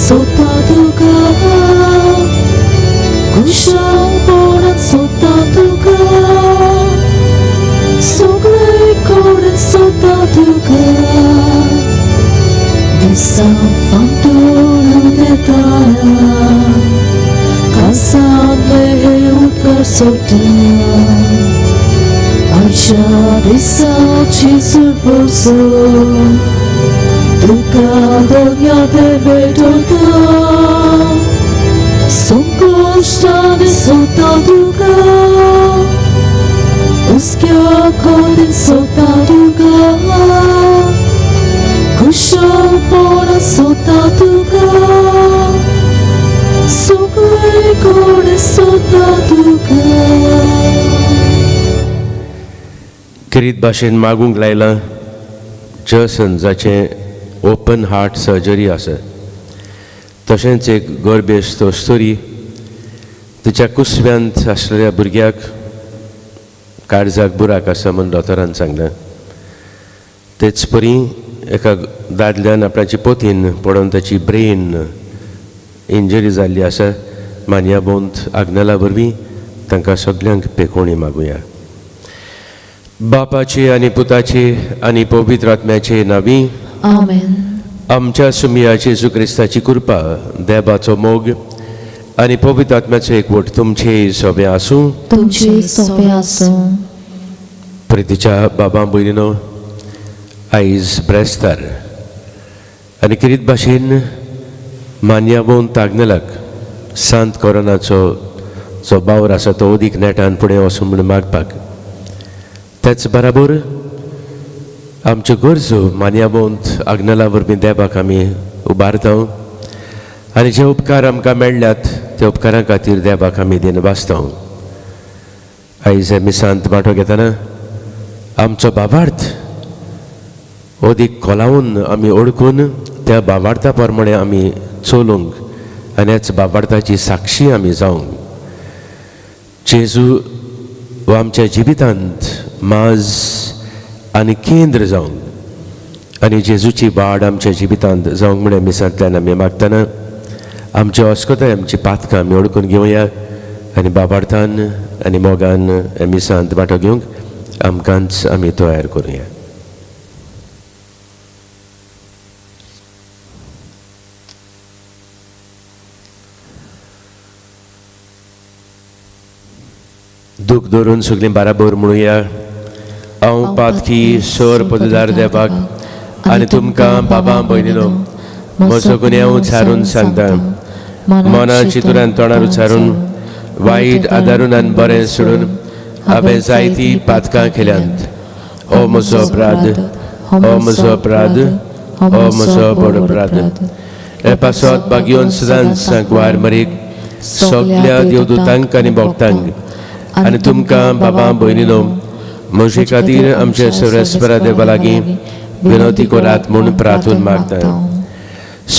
सोता तुका कुशलपणात सोता तुका सगळे कडेन सोता तुका दिसा फांतोळून येताना कांसांतले उदकार सोडटा आयच्या दिसाची सुरपसून तुका दोनयाते भेटोता संकोष्टाने सोता तुका उस्क्या कडेन सोता तुका कुशलपणात सोता तुका सगळे कडेन सोता तुका. किरीत भाशेन मागूंक लायलां जसन जाचें ओपन हार्ट सर्जरी आसा तशेंच एक गर्भेस्त स्टोरी तिच्या कुसव्यांत आसलेल्या भुरग्याक काळजाक बुराक आसा म्हूण डॉक्टरान सांगलें. तेच परी एका दादल्यान आपणाची पोतीन पडोवन ताची ब्रेन इंजरी जाल्ली आसा. मान्याबोंत आग्नेला वरवीं तांकां सगल्यांक पेखोवणी मागुया. बापाचे आनी पुताचे आनी पवित्र आत्म्याचे नांवी आमेन. आमच्या सुमियाचे येशू क्रिस्ताची कृपा देवाचो मोग आनी पवित्र आत्म्याचो एकवट तुमचे सोबे आसूं. तुमचे सोबे आसूं. प्रितीच्या बाबा भयणीनो, आयज ब्रेस्तार आनी किरीत भाशेन मान्याबोंत आग्नेलाक सांत कोरोनाचो जो बावर आसा तो अदीक नेटान फुडें वचूं म्हूण मागपाक. तेच बराबर आमच्यो गरजो मान्याबोंत आग्नेला वरवीं देवाक आमी उबारता आनी जे उपकार आमकां मेळ्ळ्यात त्या उपकारा खातीर देवाक आमी दिन वाचता. आयज आमी सांत वांटो घेतना आमचो भावार्थ अदीक खोलावून आमी ओळखून त्या भावार्था प्रमाणे आमी चलूंक आनी ह्याच भावार्थाची साक्षी आमी जावंक. जेजू हो आमच्या जिवितांत माज आनी केंद्र जावंक आनी जेजूची वाड आमच्या जिवितांत जावंक म्हणून आमी सांतल्यान आमी मागतना आमचे अस्कोताय आमची पातकां आमी ओळखून घेवया आनी बाबार्थान आनी मोगान आमी सांत वांटो घेवंक आमकांच आमी तयार करुया. दूख धरून सगळीं बाराबर म्हणुया. हांव पातकी सोर पददार देवाक आनी तुमकां बाबा भयणीनो म्हजो गुन्यांव उच्चारून सांगता. मना चितुरान तोंडार उच्चारून वायट आदारून आनी बरें सोडून हांवें जायतीं पातकां केल्यांत. हो म्हजो अपराध, हो म्हजो अपराध, हो म्हजो बरो अपराध. हे पासत बागयोन सदांच सांगवार मरीक सगल्या देवदूतांक आनी भक्तांक आनी तुमकां बाबा भयणीनो म्हजे खातीर आमच्या सर्वेस्परा देवा लागीं विनोती करात म्हूण प्रार्थून मागता.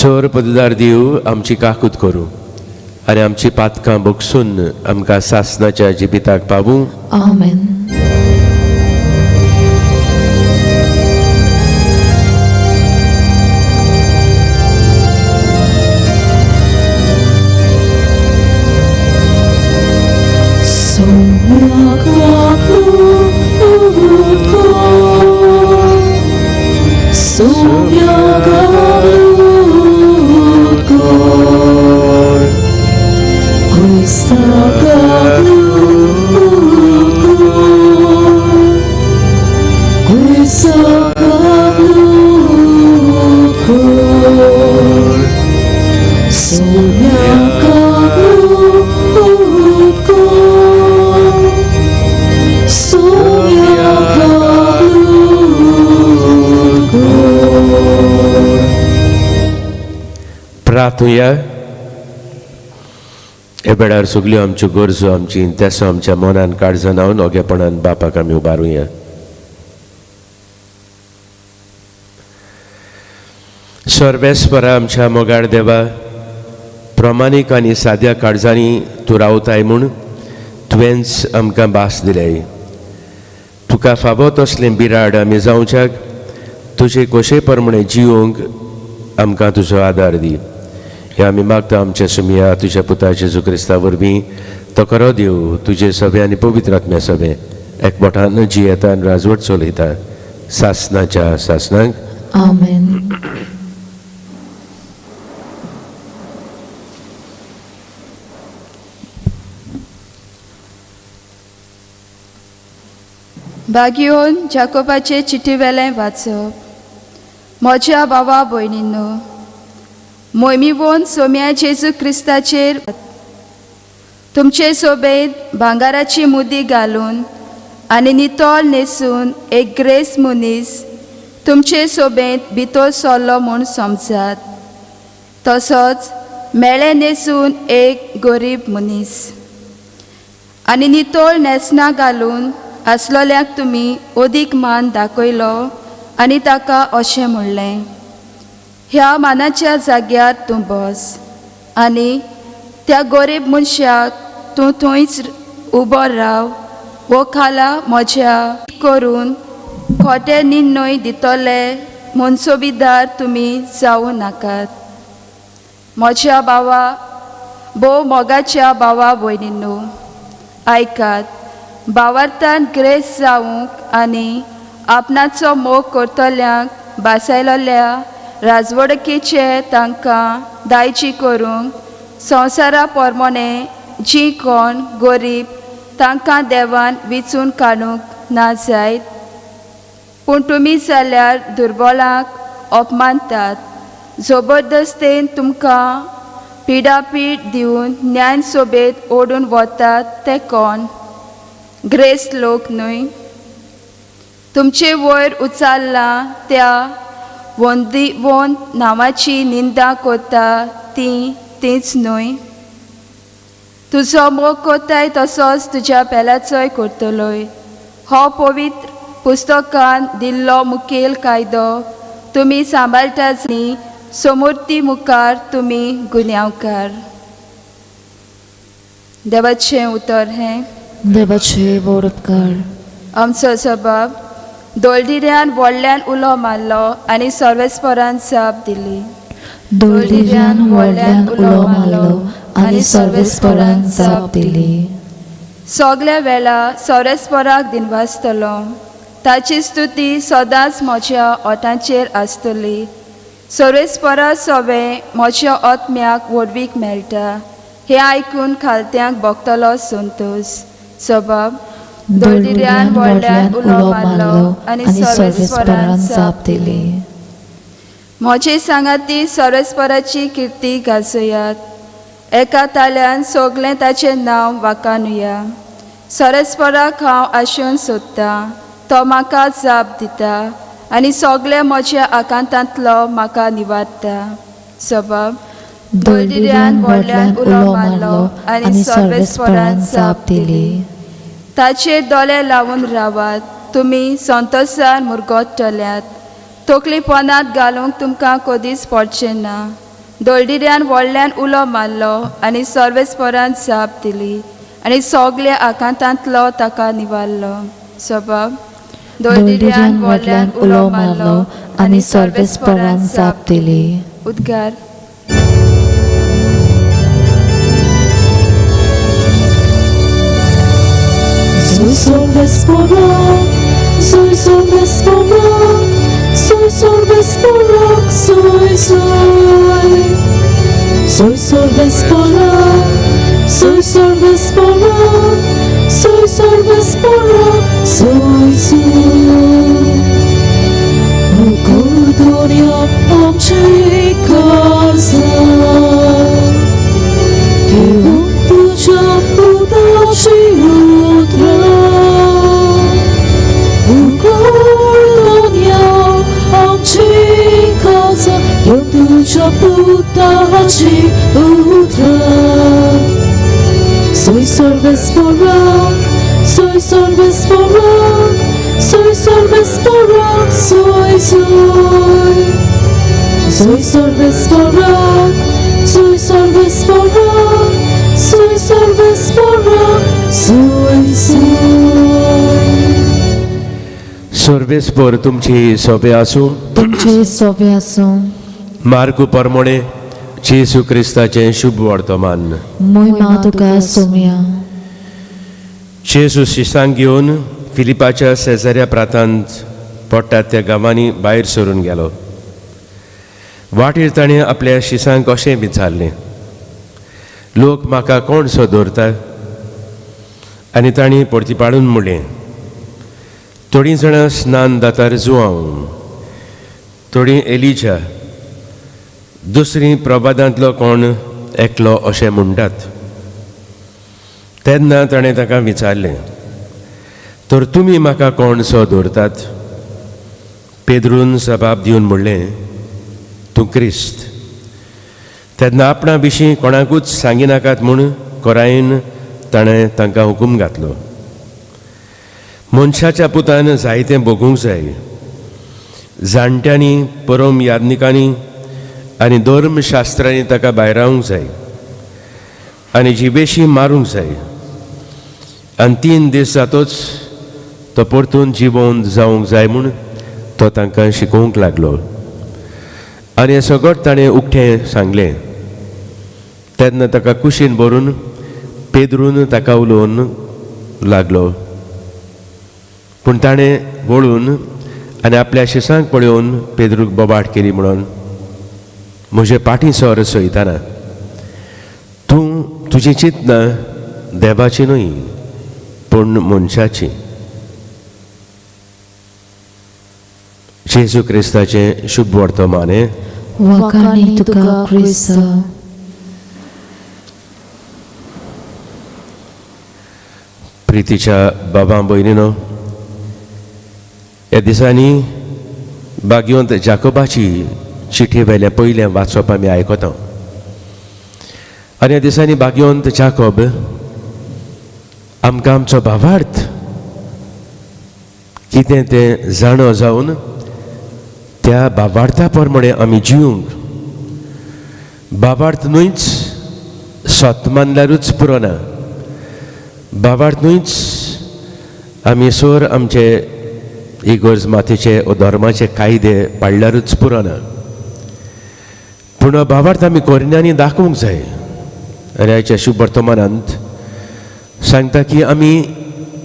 सोर पददार देव आमची काकूत करूं आनी आमची पातकां भोगसून आमकां सासणाच्या जिविताक पावूं. आमेन. प्रार्थुया. हे बेडार सगल्यो आमच्यो गरजो आमची इंतेसो आमच्या मनान काळजान हांव ओगेपणान बापाक आमी उबारुया. सर्वेस्परा आमच्या मोगाळ देवा, प्रमाणीक आनी साद्या काळजांनी तूं रावताय म्हूण तुवेंच आमकां भास दिल्याय. तुका फावो तसलें बिराड आमी जावच्याक तुजे कोशे प्रमाणे जिवंक आमकां तुजो आदार दी. हे आमी मागता आमच्या सुमिया तुझ्या पुता जेजू क्रिस्ता वरवीं तो खरो देव तुजे सभे आनी पवित्र आत्म्या सभे एकमोठान जियेता आनी राजवट चलयता सासनाच्या सासनाक. आमेन. भाग्योन जाकोबाचे चिटी वेलें वाचप. म्हज्या भावा भयणींनो, मोहिमेवोन सोम्या जेजू क्रिस्ताचेर तुमचे सोबेत भांगाराची मुदी घालून आनी नितळ न्हेसून एक ग्रेस मनीस तुमचे सोबेत भितर सरलो म्हूण समजात. तसोच मेळे न्हेसून एक गरीब मनीस आनी नितळ न्हेसना घालून आसलोल्याक तुमी अदीक मान दाखयलो आनी ताका अशें म्हणलें, ह्या मानाच्या जाग्यार तूं बस आनी त्या गरीब मनशाक तूं थंयच उबो राव वो खाला म्हज्या करून खोटे निर्णय दितले म्हूण सोबीदार तुमी जावं नाकात. म्हज्या भावा भोव मोगाच्या भावा भयणींनो, आयकात. भावार्थान ग्रेस जावंक आनी आपणाचो मोग करतल्यांक बासायलोल्या राजवडकेचे तांकां दायची करूंक संवसारा पोरमोणे जी कोण गरीब तांकां देवान विचून काडूंक ना जायत. पूण तुमी जाल्यार दुर्बलांक अपमानतात, जबरदस्तेन तुमकां पिडापीड दिवन न्याय सोबेत ओडून वतात ते कोण? ग्रेस लोक न्हय. तुमचे वयर उचाल्ला त्या वोन नांवाची निंदा करता तीच न्हय. तुजो मोग कोताय तसोच तुज्या पेलाचोय करतलोय. हो पवित्र पुस्तकान दिल्लो मुखेल कायदो तुमी सांबाळटात आनी समूर्ती मुखार तुमी गुन्यांवकार. देवाचें उतर हें. देवाचे व्हड उपकार. आमचो जबाब दोळदिऱ्यान व्हडल्यान उलो मारलो आनी सर्वेस्परान जाप दिली. दोळदिऱ्यान व्हडल्यान उलो मारलो आनी सर्वेस्परान जाप दिली. सगल्या वेळा सर्वेस्पराक दिनवासतलो. ताची स्तुती सदांच म्हज्या ओठांचेर आसतली. सर्वेस्परा सवें म्हज्या आत्म्याक व्हडवीक मेळटा. हें आयकून खालत्यांक भोगतलो संतोश. जबाब दोळदिऱ्यान व्हडल्यान उलो मारलो आनी सर्वेस्परान जाप दिली. म्हजे सांगाती सर्वेस्पराची किर्ती गाजयात. एका ताल्यान सगलें ताचें नांव वाखाणुया. सर्वेस्पराक हांव आशेवन सोदतां, तो म्हाका जाप दिता आनी सगळे म्हज्या आकांतांतलो म्हाका निवारता. जबाब दोळदिऱ्यान व्हडल्यान उलो मारलो आनी सर्वेस्परान जाप दिली. ताचेर दोळे लावून रावात. तुमी संतोशान मुरगोडटल्यात. तकलीपणांत घालूंक तुमकां कधीच पडचें ना. दोळदिऱ्यान व्हडल्यान उलो मारलो आनी सर्वेस्परान जाप दिली आनी सगल्या आकांतांतलो ताका निवारलो. जबाब दोळदिऱ्यान व्हडल्यान उलो मारलो आनी सर्वेस्परान जाप दिली. उद्गार. Soy Sorbesporak, soy Sorbesporak, soy Sorbesporak, soy. Soy Sorbesporak, soy Sorbesporak, soy Sorbesporak, soy. Kordonia amczej kaza, Kiełun tuja pudaczy jutra. Kordonia amczej kaza, Kiełun tuja pudaczy jutra. Soy Sorbesporak, soy Sorbesporak, soy Sorbesporak, soy. Soy Sorbesporak, soy Sorbesporak, soy Sorbesporak, soy. सर्वेस्पर तुमची सोबे आसूं. तुमचे सोबे आसूं. मार्ग परमोणे जेजू क्रिस्ताचें शुभ वर्तमान. मोहिमा तुका सोम्या. जेजू शिसांक घेवन फिलिपाच्या सेजाऱ्या प्रांतांत पडटात त्या गांवांनी भायर सरून गेलो. वाटेर ताणें आपल्या शिसांक अशें विचारलें, लोक म्हाका कोण सो दवरता? आनी तांणी परतीपाडून म्हणलें, थोडीं जाणां स्नान दातार जुवांव, थोडीं एलिजा, दुसरीं प्रभादांतलो कोण एकलो अशें म्हणटात. तेन्ना ताणें ताका विचारलें, तर तुमी म्हाका कोण सो दवरतात? पेद्रून जबाब दिवन म्हणलें, तूं क्रिस्त. तेन्ना आपणा विशीं कोणाकूच सांगिनाकात म्हूण कोरायेन ताणें तांकां हुकूम घातलो. मनशाच्या पुतान जायतें भोगूंक जाय. जाणट्यांनी, परम याज्ञिकांनी आनी धर्मशास्त्रांनी ताका भायर रावंक जाय आनी जिबेशी मारूंक जाय. आनी 3 दीस जातोच तो परतून जिवंत जावंक जाय म्हूण तो तांकां शिकोवंक लागलो. आनी हें सगळें ताणें उक्तें सांगलें. तेन्ना ताका कुशीन भरून पेद्रून ताका उलोवंक लागलो. पूण ताणें वळून आनी आपल्या शिसांक पळोवन पेद्रूक बोबाट केली म्हणून, म्हजे पाटी सोर सोयताना तूं तुजी चिंतना देवाची न्हय पूण मनशाची. जेजू क्रिस्ताचें शुभ वर्तमान. वखाणी तुका क्रिस्त. प्रितीच्या बाबा भयणीनो, ह्या दिसांनी भाग्यवंत जाकोबाची चिठी वेल्या पयलें वाचप आमी आयकता. आनी ह्या दिसांनी भाग्यवंत जाकोब आमकां आमचो भावार्थ कितें तें जाणो जावन त्या भावार्था प्रमाणे आमी जिवंक. भावार्थ न्हूच स्वत मानल्यारूच पुरो ना. भावार्थ न्हूच आमी सोर आमचे इगोर्ज मातेचे वा धर्माचे कायदे पाळल्यारूच पुरो ना. पूण भावार्थ आमी कोरिन्यांनी दाखोवंक जाय. आनी आयच्या शुभ वर्तमानांत सांगता की आमी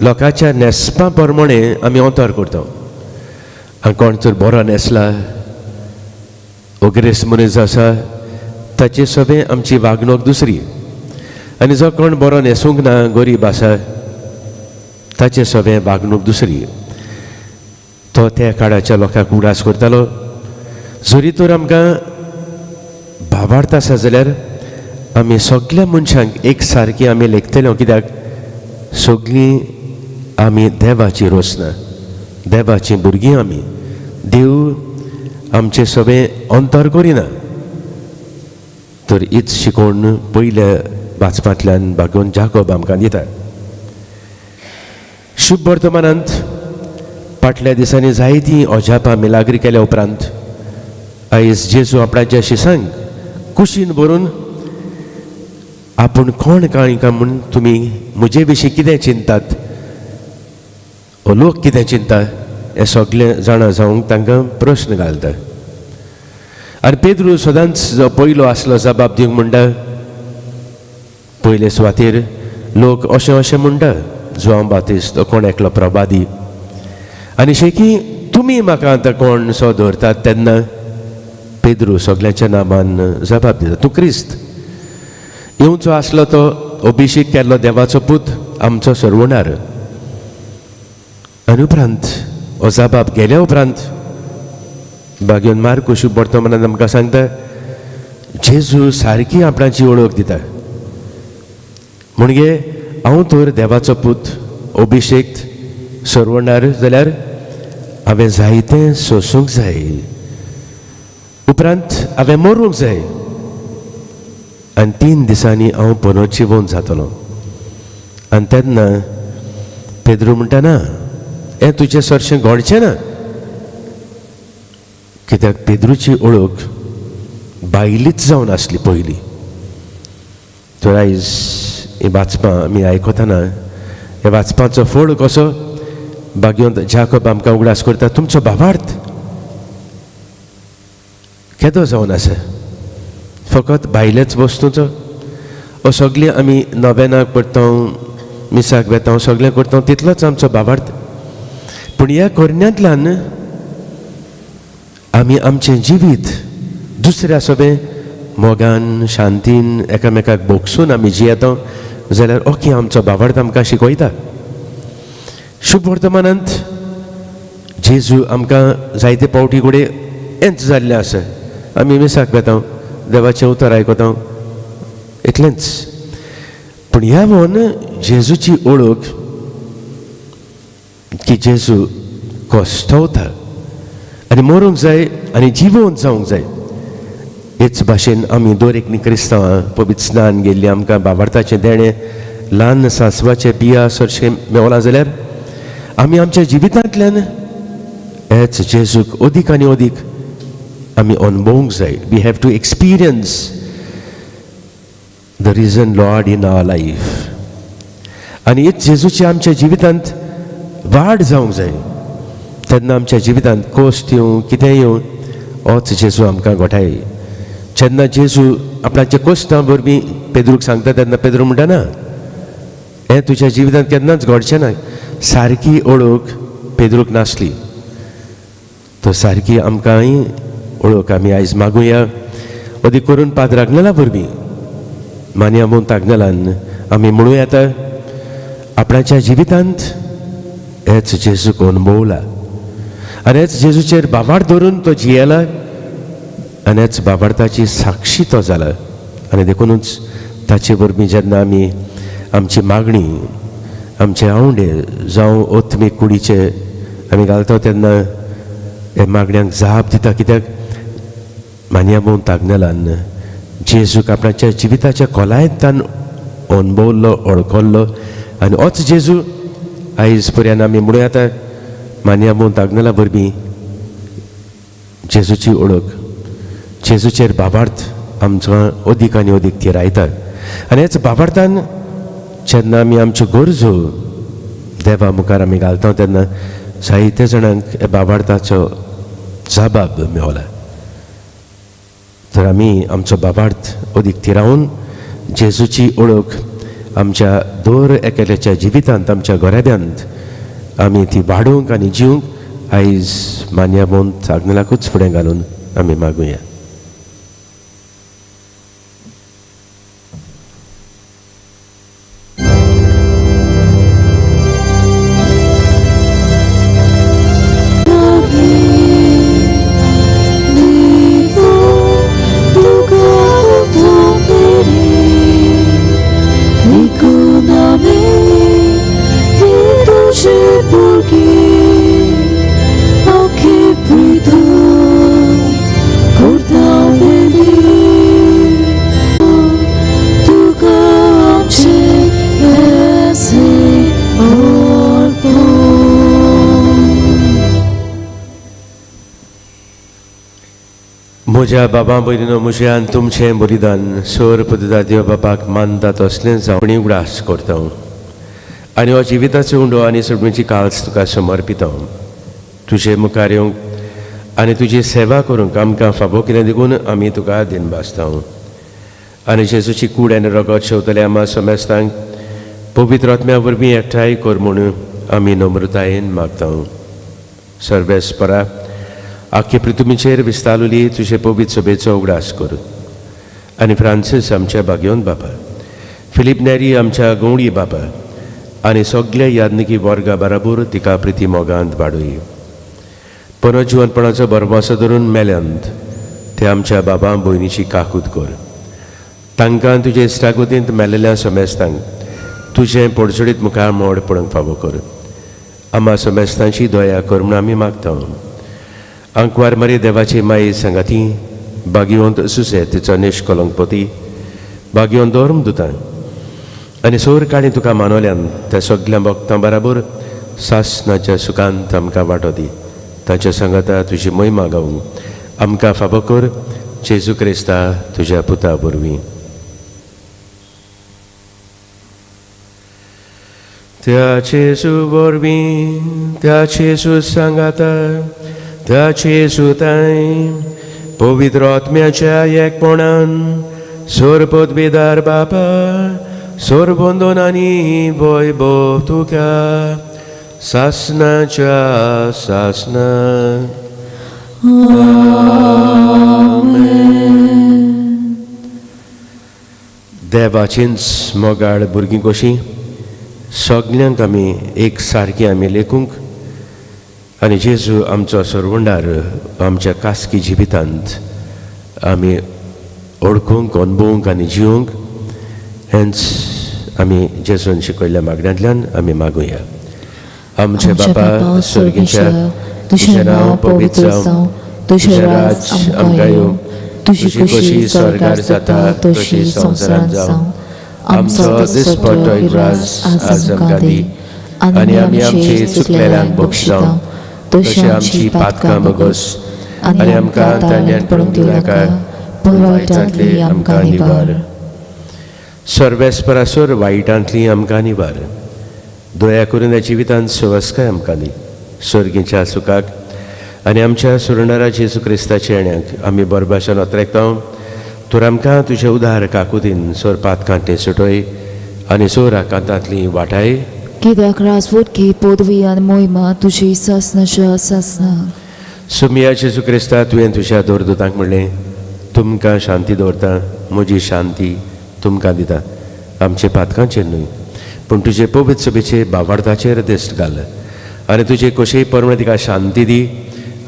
लोकांच्या नेस्पा प्रमाणे आमी अंतर करता. आनी कोण तर बरो न्हेसला, ओग्रेस मनीस आसा, ताचे सगळें आमची वागणूक दुसरी. आनी जो कोण बरो न्हेसूंक ना, गरीब आसा, ताचे सगळें वागणूक दुसरी. तो त्या काळाच्या लोकांक उडास करतालो. जरी तर आमकां भावार्थ आसा जाल्यार आमी सगळ्या मनशांक एक सारकी आमी लेखतल्यो. कित्याक सगळीं आमी देवाची रोसना, देवाची भुरगीं आमी. देव आमचे सगळें अंतर करिना. तर हीच शिकोवण पयल्या वाचपांतल्यान भाग्यवंत जाकोब आमकां दिता. शुभ वर्तमानांत फाटल्या दिसांनी जायतीं अजापां मिलाग्री केल्या उपरांत आयज जेजू आपणाच्या शिसांक कुशीन भरून आपूण कोण काय काय म्हूण तुमी म्हजे विशीं कितें चिंतात, वो लोक कितें चिंता, हें सगळें जाणा जावंक तांकां प्रश्न घालता. आनी पेद्रू सदांच जो पयलो आसलो जबाब दिवंक म्हणटा, पयले सुवातेर लोक अशें अशें म्हणटा, जुआंव बातिस्त कोण एकलो प्रभादी. आनी शेकी तुमी म्हाका आतां कोण सो दवरतात? तेन्ना पेद्रू सगळ्यांच्या नांवान जबाब दिता, तूं क्रिस्त. येवचो आसलो तो अभिशेक केल्लो देवाचो पूत, आमचो सर्वणार. आनी उपरांत हो जबाब गेल्या उपरांत भाग्यवंत मार्को शुभ वर्तमानांत आमकां सांगता, जेजू सारकी आपणाची वळख दिता. म्हणजे हांव तर देवाचो पूत, अभिशेक, सर्वणार जाल्यार हांवें जायतें सोसूंक जाय. उपरांत हांवें मरूंक जाय. आनी 3 दिसांनी हांव परत जिवंत जातलो. आनी तेन्ना पेद्रू म्हणटा, ना हें तुजें चडशें घडचें ना. कित्याक पेद्रूची ओळख बायलीच जावन आसली पयलीं. तर आयज ही वाचपां आमी आयकतना हे वाचपाचो फळ कसो भाग्यवंत जाकोब आमकां उगडास करता. तुमचो भावार्थ केदो जावन आसा? फकत भायल्याच वस्तूचो ओ सगळीं आमी नव्यानाक पडटा मिसाक वेता सगळें करता तितलोच आमचो बाबार्थ पूण ह्या करण्यांतल्यान आमी आमचें जिवीत दुसऱ्या सोबे मोगान शांतीन एकामेकाक भोगसून आमी जियेता जाल्यार ओके आमचो बाबार्थ आमकां शिकयता. शुभ वर्तमानांत जेजू आमकां जायते पावटी कडेन हेंच जाल्लें आसा. आमी मिसाक वेता देवाचें उतर आयकता इतलेंच. पूण ह्या वन जेजूची ओळख की जेजू कोश्टवता आनी मरूंक जाय आनी जिवंत जावंक जाय. हेच भाशेन आमी दर एक क्रिस्तांवां पवित्र स्नान गेल्लीं आमकां बाबार्थाचें देणें ल्हान सांसवाचें बिया चडशें मेवलां जाल्यार आमी आमच्या जिवितांतल्यान हेच जेजूक अदीक आनी अदीक आमी अनुभवूंक जाय. We have to experience the risen Lord in our life आनी हेच जेजूची आमच्या जिवितांत वाड जावंक जाय. तेन्ना आमच्या जिवितांत कोश्ट येवं कितेंय येवं होच जेजू आमकां घोटाय. जेन्ना जेजू आपणाच्या कोश्टां वरवीं पेद्रूक सांगता तेन्ना पेद्रू म्हणटा ना हें तुज्या जिवितांत केन्नाच घडचें ना. सारकी ओळख पेद्रूक नासली. तो सारकी आमकांय ओळख आमी आयज मागुया. अदीक करून पाद्राग्नला वरवीं मानिया मून ताग्नलान आमी म्हणूं येता आपणाच्या जिवितांत हेच जेजूक अनुभवला आनी हेच जेजूचेर बाबार्थ धरून तो जियेला आनी हेच बाबार्थाची साक्षी तो जाला. आनी देखूनच ताचे वरवीं जेन्ना आमी आमची मागणी आमचे आवंडे जावं ओत्मीक कुडीचे आमी घालता तेन्ना हे मागण्यांक जाप दिता. कित्याक मानिया मून ताग्नलान जेजूक आपणाच्या जिविताच्या खोलायेंतल्यान अनुभवलो ओळखलो आनी होच जेजू आयज पर्यान आमी म्हणूं येता मानिया मून ताग्नला वरवीं जेजूची ओळख जेजूचेर बाबार्थ आमचो अदीक आनी अदीक थिरायता. आनी हेच बाबार्थान जेन्ना आमी आमच्यो गरजो देवा मुखार आमी घालता तेन्ना जायते जाणांक हे बाबार्थाचो जबाब मेवला. तर आमी आमचो बाबार्थ अदीक थिरावन जेजूची ओळख आमच्या दर एकेल्याच्या जिवितांत आमच्या घोराब्यांत आमी ती वाडोवंक आनी जिवंक आयज मान्या मून ताग्नलाकूच फुडें घालून आमी मागुया. म्हज्या बाबा भयणीनो म्हज्यान तुमचें बलिदान सोर पदार्थ देव बापाक मानता तसलें जावणी उगडास करता आनी हो जिविताचो उंडो आनी सगळींची काल्स तुका समर्पिता. तुजे मुखार येवंक आनी तुजी सेवा करूंक आमकां फाबो कितें देखून आमी तुका दिनबासता. आनी जेजूची कूड आनी रगत शेवतले आमा समेस्तांक पवित्र आत्म्या वरवीं एकठांय कर म्हूण आमी नम्रतायेन मागता. सर्वेस्परा आख्खे पृथ्वीचेर विस्तारलेली तुजे पवित्र सभेचो उगडास कर. आनी फ्रांसीस आमच्या भाग्योन बाबा, फिलीप नेरी आमच्या गवळी बाबा आनी सगळ्या यादनिकी वर्गा बराबर तिका प्रिती मोगांत वाडय. पुनर्जीवनपणाचो बरवासो धरून मेल्यांत ते आमच्या बाबा भयणीची काकूत कर. तांकां तुजे इश्टागतींत मेल्लेल्या समेस्तांक तुजें पडसडीत मुखार मोड पडूंक फावो कर. आमा समेस्तांची दया कर म्हूण आमी मागता. अंकवार मरे देवाची माई संगाती भाग्यवंत सुसे तिचो निश्कलंकपती भाग्यवंत धर्म दुतां आनी सोर काणी तुका मानवल्यान त्या सगळ्या भक्तां बराबर सासनाच्या सुखांत आमकां वांटो दी. ताच्या संगता तुजी महिमा गावूंक आमकां फाबो कर. जेजू क्रिस्ता तुज्या पुता वरवीं. त्या जेजू वरवीं त्या जेजू सांगाता त्या जेजू ताई पवित्र आत्म्याच्या एकपणान सोरपदवेदार बापा सोरबंदोन आनी वैभव तुका सासनाच्या सासना देवाचींच मोगाळ भुरगीं कशीं सगल्यांक आमी एक सारकी आमी लेखूंक आनी जेजू आमचो सोरवंडार आमच्या कास्की जिवितांत आमी ओळखूंक अणभवूंक आनी जिवूंक हेंच आमी जेजून शिकयल्ल्या मागण्यांतल्यान आमी मागुया. आमचे बापा स्वर्गीच्या तुजें नांव पवित्र जावं, तुजें राज आमकां येवं, तुजी कशी स्वर्गार जाता तशी संवसारांत जावं. आमचो दिसपट्टो राज आज आमकां दी आनी आमी आमचे चुकलेल्यांक बक्षितां तशी आमची पातकां बगस आनी आमकां तांण्यान पडूंक दिनाका पूण वायटांतली आमकां निवार. सर्वेस्परासोर वायटांतली आमकां निवार. दया करून ह्या जिवितांत सुवासकाय आमकां दी. स्वर्गीच्या सुखाक आनी आमच्या सुरणारा जेजू क्रिस्ताच्या येण्याक आमी बरभाशेन ओतरेकता. तर आमकां तुजें उदार काकुतीन सोर पातकांतली सुटय आनी सोर आकांतांतली वाटाय. कित्याक राजवटकी पदवी आनी मोहिमा तुजी सासनाच्या सासना. सुमिया जेजू क्रिस्ता तुवें तुज्या दोरदूतांक म्हणलें तुमकां शांती दवरता, म्हजी शांती तुमकां दिता. आमचे पातकांचेर न्हय पूण तुजे पवित्र सभेचे भावार्थाचेर दिश्ट घाल आनी तुजे कशेय परमे तिका शांती दी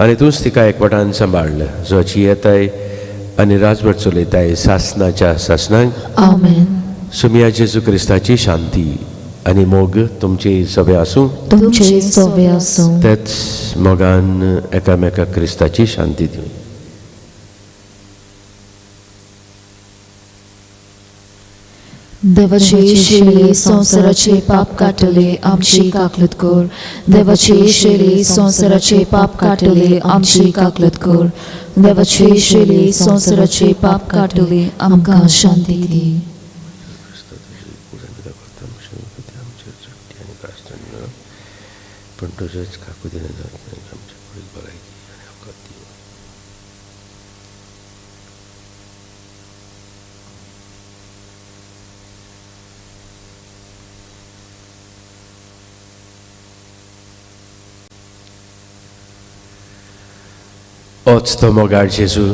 आनी तूंच तिका एकवटान सांबाळ जोची येताय आनी राजवट चलयताय सासनाच्या सासनाक. आमेन. सुमिया जेजू क्रिस्ताची शांती आनी मोग तुमचे सभे आसूं. तुमचे सवे आसूं. तेच मोगान एकामेकाक क्रिस्ताची शांती दिवं. देवाचे शेळे संवसाराचे पाप काटले आमची काकलत कर. देवाचे शेळे संवसाराचे पाप काटले आमची काकलत कर. देवाचे शेळे संवसाराचे पाप काटले आमकां शांती दी. पण तुझेच काकुतीने जात नाही आमच्या पुढील भलायकी आणि अवकात दिवं. होच तो मोगाळ जेजू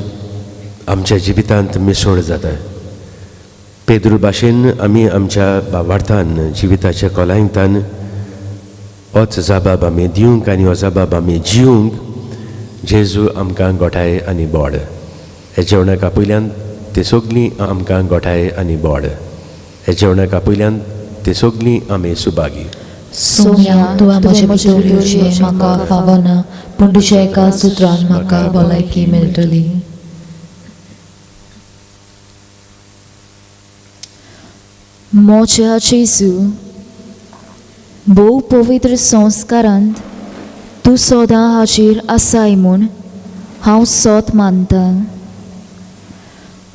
आमच्या जिवितांत मिसळ जाता. पेद्रू भाशेन आमी आमच्या भावार्थान जिविताच्या कोलायंतान होच जाबाब आमी दिवंक आनी हो जाबाब आमी जिवंक जेजू आमकां गोठाय आनी बोड. हे जेवणाक आपयल्यान ते सगलीं आमकां गोठाय आनी बोड. हे जेवणाक आपयल्यान ते सगलीं आमी सुभागी. सोम्या तूं म्हजे भितर येवचें म्हाका फावना पूण तुज्या एका सुत्रान म्हाका भलायकी मेळटली. मोच्या जेजू भोव पवित्र संस्कारांत तूं सदां हाजीर आसाय म्हूण हांव सोत मानता.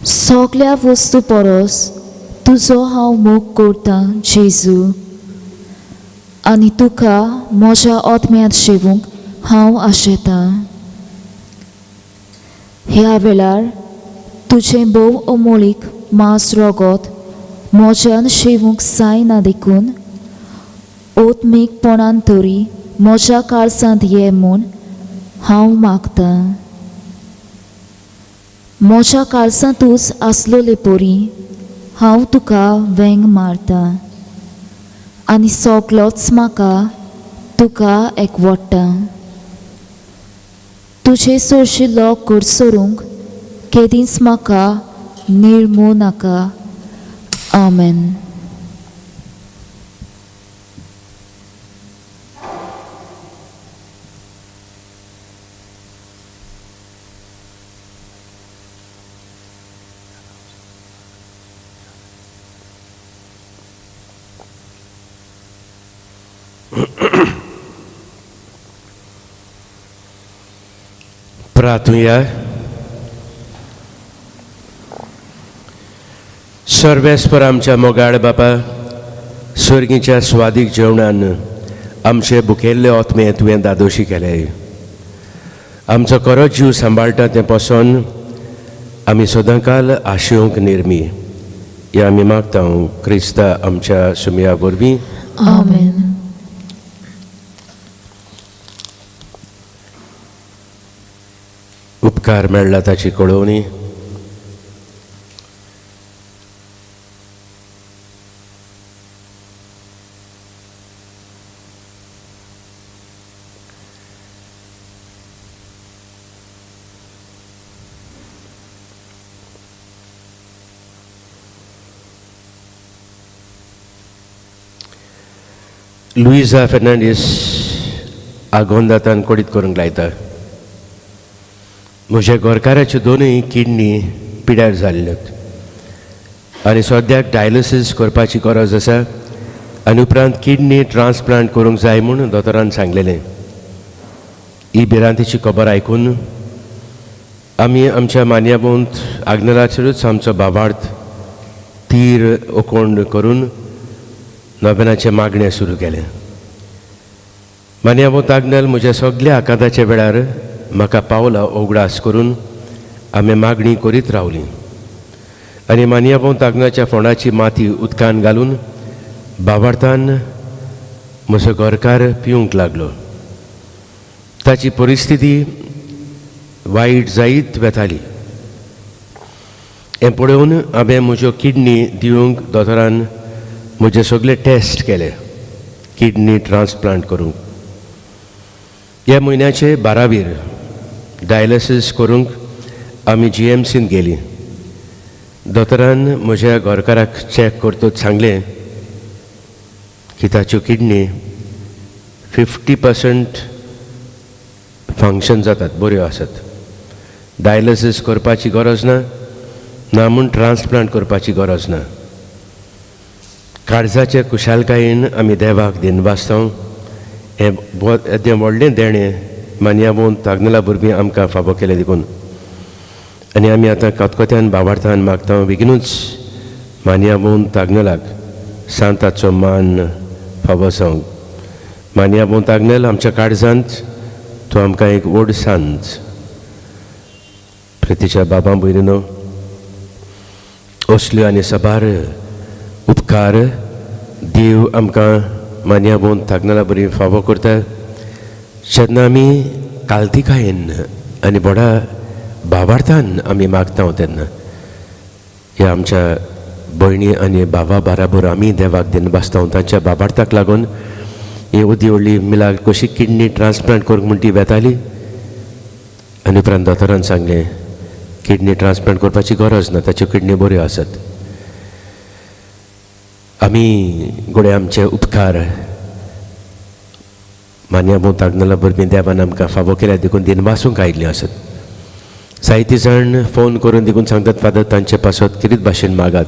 सगल्या वस्तू परस तुजो हांव मोग करतां जेजू आनी तुका म्हज्या आत्म्यांत शेवूंक हांव आशेतां. ह्या वेळार तुजें भोव अमोलीक मांस रगत म्हज्यान शेवूंक जायना देखून ओतमीकपणान तरी म्हज्या काळजांत ये म्हूण हांव मागतां. म्हज्या काळजांतूच आसलोले परी हांव तुका वेंग मारतां आनी सगलोच म्हाका तुका एकवडटा. तुजे सोरशिल्लो कर सोरूंक केदींच म्हाका निर्मू नाका. आमेन. प्रार्थूया. सर्वेस्पर आमच्या मोगाळ बापा स्वर्गीच्या स्वादीक जेवणान आमचे भुकेल्ले आत्मे तुवें दादोशी केले. आमचो खरो जीव सांबाळटा तें पसून आमी सदांकाल आशेवंक निर्मी हे आमी मागता क्रिस्ता आमच्या सुमया वरवीं. आमेन. उपकार मेळ्ळा ताची कळोवणी. लुइजा फेर्नांडीस आगोंदातान कोडीत करूंक लायता. म्हज्या गोरकाराच्यो दोनूय किडनी पिड्यार जाल्ल्योत आनी सद्याक डायलिसीस करपाची गरज आसा आनी उपरांत किडनी ट्रान्सप्लांट करूंक जाय म्हूण दोतोरान सांगलेलें. ही भिरांतीची खबर आयकून आमी आमच्या मान्याबोंत आग्नेलाचेरूच आमचो बाबार्थ तीर ओकोंड करून नोबेनाचें मागणें सुरू केलें. मान्याबोंत आग्नेल म्हज्या सगळ्या आकादाच्या वेळार म्हाका पावला ओगडास करून आमी मागणी करीत रावलीं आनी मान्याबोंत आग्नेलाच्या फोंडाची माती उदकान घालून बाबार्थान म्हजो गोरकार पिवूंक लागलो. ताची परिस्थिती वायट जायत वेताली. हें पळोवन हांवें म्हज्यो किडनी दिवंक दोतोरान म्हजे सगळे टेस्ट केले किडनी ट्रान्सप्लांट करूंक. ह्या म्हयन्याचे 12वीर डायलिसीस करूंक आमी GMCन गेलीं. दोतोरान म्हज्या गोरकाराक चॅक करतच सांगलें की ताच्यो किडनी 50% फंक्शन जातात, बऱ्यो आसात. डायलिसीस करपाची गरज ना म्हूण ट्रान्सप्लांट करपाची गरज ना. काळजाचे कुशालकायेन आमी देवाक दिनवासतां. हें व्हडलें देणें मान्याबोंत आग्नेला वरवीं आमकां फावो केलें देखून. आनी आमी आतां खतखत्यान बाबार्थान मागता बेगीनूच मान्याबोंत आग्नेलाक सांताचो मान फावो जावंक. मान्याबोंत आग्नेल आमच्या काळजांत तो आमकां एक व्हड सांत. प्रितीच्या बाबा भयणीनो, असल्यो आनी सबार उपकार देव आमकां मान्याबोंत आग्नेला बरी फावो करता जेन्ना आमी काल्तिकायेन आनी व्हडा बाबार्थान आमी मागता तेन्ना. ह्या आमच्या भयणी आनी बाबा बाराबर आमी देवाक दिनवासता. तांच्या बाबार्थाक लागून ही उदी व्हडली मिलाक कशी किडनी ट्रान्सप्लांट करूंक म्हण ती वेताली आनी उपरांत दोतोरान सांगलें किडनी ट्रान्सप्लांट करपाची गरज ना, ताच्यो किडनी बऱ्यो आसात. आमी घोडे आमचे उपकार मान्याबोंत आग्नेला वरवीं देवान आमकां फावो केल्या देखून दिनवासूंक आयिल्लीं आसात. जायतीं जाण फोन करून देखून सांगतात फादर तांचे पासत कितें भाशेन मागात.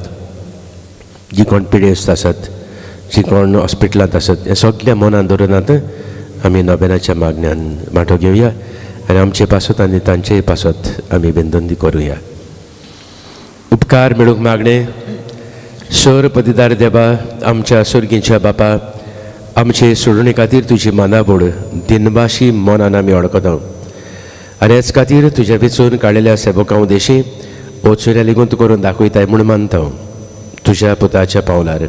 जी कोण पिडेस्त आसात, जी कोण हॉस्पिटलांत आसात, हें सगळें मनान धरुनात आमी नोबेनाच्या मागण्यान वांटो घेवया आनी आमचे पासत आनी तांचेय पासत आमी बेंदोंदी करुया. उपकार मेळूंक मागणें. सर पदीदार देवा, आमच्या सुर्गीच्या बापा, आमचे सोडणे खातीर तुजी मानाबोड दिनवाशी मनान आमी वळखता आनी हेच खातीर तुज्या वेचून काडिल्ल्या सेवकां उदेशी ओचुऱ्या लिगूंत करून दाखयताय म्हूण मानता. तुज्या पुताच्या पावलार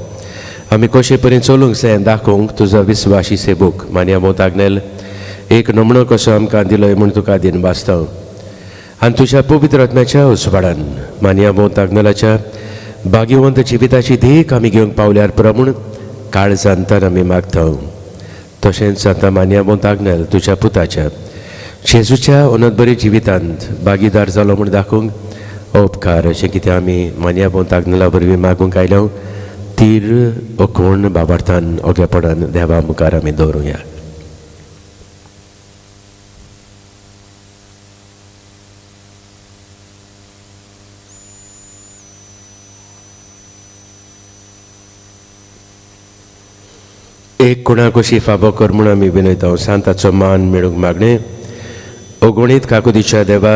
आमी कशे परीन चलूंक जाय दाखोवंक तुजो विस्वाशी सेवक मान्याबोंत आग्नेल एक नमणो कसो आमकां दिलोय म्हूण तुका दिनवासता. आनी तुज्या पवित्र आत्म्याच्या उसवाडान मान्याबोंत आग्नेलाच्या भाग्यवंत जिविताची देख आमी घेवंक पावल्यार प्रमाण काळजांतान आमी मागता. तशेंच आतां मान्याबोंत आग्नेल तुज्या पुताच्या जेजूच्या अनंतबरी जिवितांत भागीदार जालो म्हूण दाखोवंक हो उपकार. अशें कितें आमी मान्याबोंत आग्नेला वरवीं मागूंक आयल्या तीर ओकोण बाबार्थान ओगेपणान देवा मुखार आमी दवरुया. एक कोणाक कशी फावो कर म्हूण आमी विनयता. सांताचो मान मेळूंक मागणें. ओगोणीत काकुदीच्या देवा,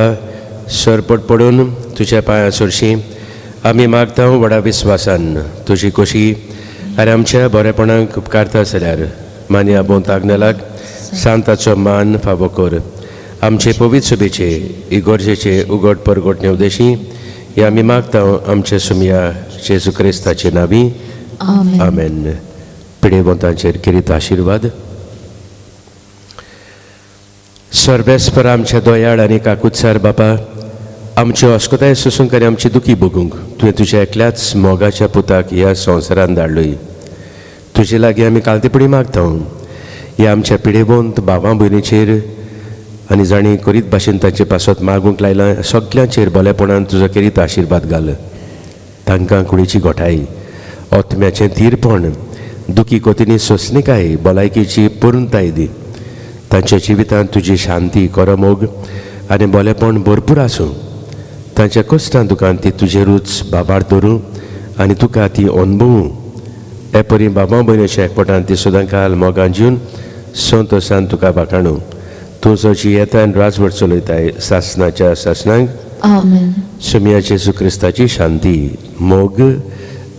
सरपट पडून तुज्या पांयां सरशी आमी मागता व्हडा विस्वासान तुजी कशी आनी आमच्या बरेपणाक उपकारता जाल्यार मान्याबोंत आग्नेलाक सांताचो मान फावो कर. आमचे पवित्र सभेचे इगोर्जेचे उगड परगट नेवदेशी हे आमी मागता आमच्या सुमया जेजू क्रिस्ताचे नांवी आमेन. आमेन. पिडेवंतांचेर किरीत आशिर्वाद. सर्वेस्पर आमच्या दोयाळ आनी काकुत्सार बापा, आमची अस्कोताय सोसूंक आनी आमची दुखी बगूंक तुवें तुज्या एकल्याच मोगाच्या पुताक ह्या संवसारांत धाडलोय. तुजे लागीं आमी कालतेपडी मागता ह्या आमच्या पिडेवंत भावां भयणीचेर आनी जाणी करीत भाशेन तांचे पासत मागूंक लायलां सगळ्यांचेर बरेपणान तुजो किरीत आशिर्वाद घाल. तांकां कुडीची गोठाय, ओतम्याचें धीरपण, दुखी कोतींनी सोंसणीकाय, भलायकेची पुर्णताय दी. तांच्या जिवितांत तुजी शांती, करमोग आनी बोलेपण भरपूर आसूं. तांच्या कश्टां दुखांत ती तुजेरूच बाबार धरूं आनी तुका ती अनुभवूं. हे परी बाबा भयणीच्या एकवटान ती सुद्दां काल मोगान जिवन संतोशान तुका बाकाणू. तूं जो येता आनी राजवट चलयताय सासनाच्या सासनांक. आमेन. सुमया जेजू क्रिस्ताची शांती, मोग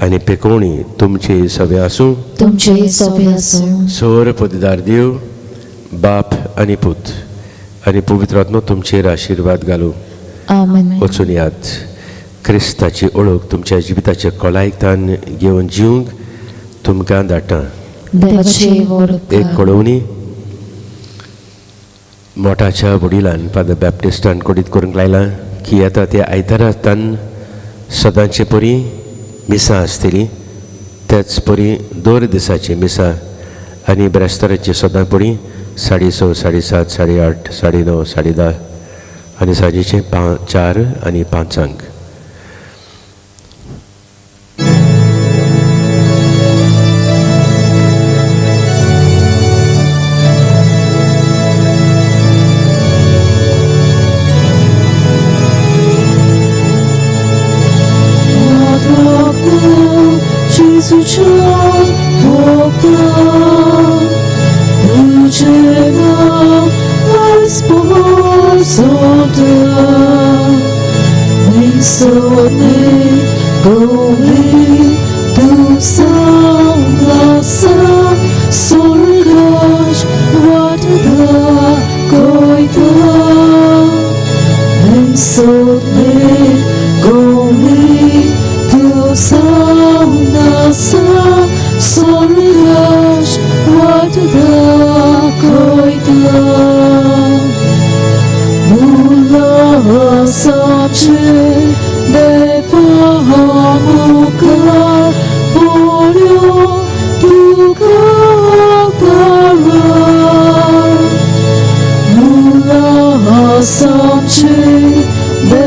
आनी पेकोवणी तुमचे सवे आसूं. तुमचे सवे आसूं. सोर पददार देव, बाप आनी पूत आनी पवित्र आत्मो तुमचेर आशिर्वाद घालूं. आमेन. वचून यात क्रिस्ताची ओळख तुमच्या जिविताच्या कोलायकतान घेवन जिवंक तुमकां धाडटा. देवाचे एक वरकार. कळवणी मोठाच्या वडिलान फादर बॅप्टिस्टान कोडीत करूंक लायलां की येता त्या आयतारांतान सदांचे परी मिसां आसतली, तेच परी दर दिसाची मिसां आनी ब्रेस्ताराची सदां परी 6:30, 7:30, 8:30, 9:30, 10:30 आनी सांजेचे 4 आनी 5. Samche de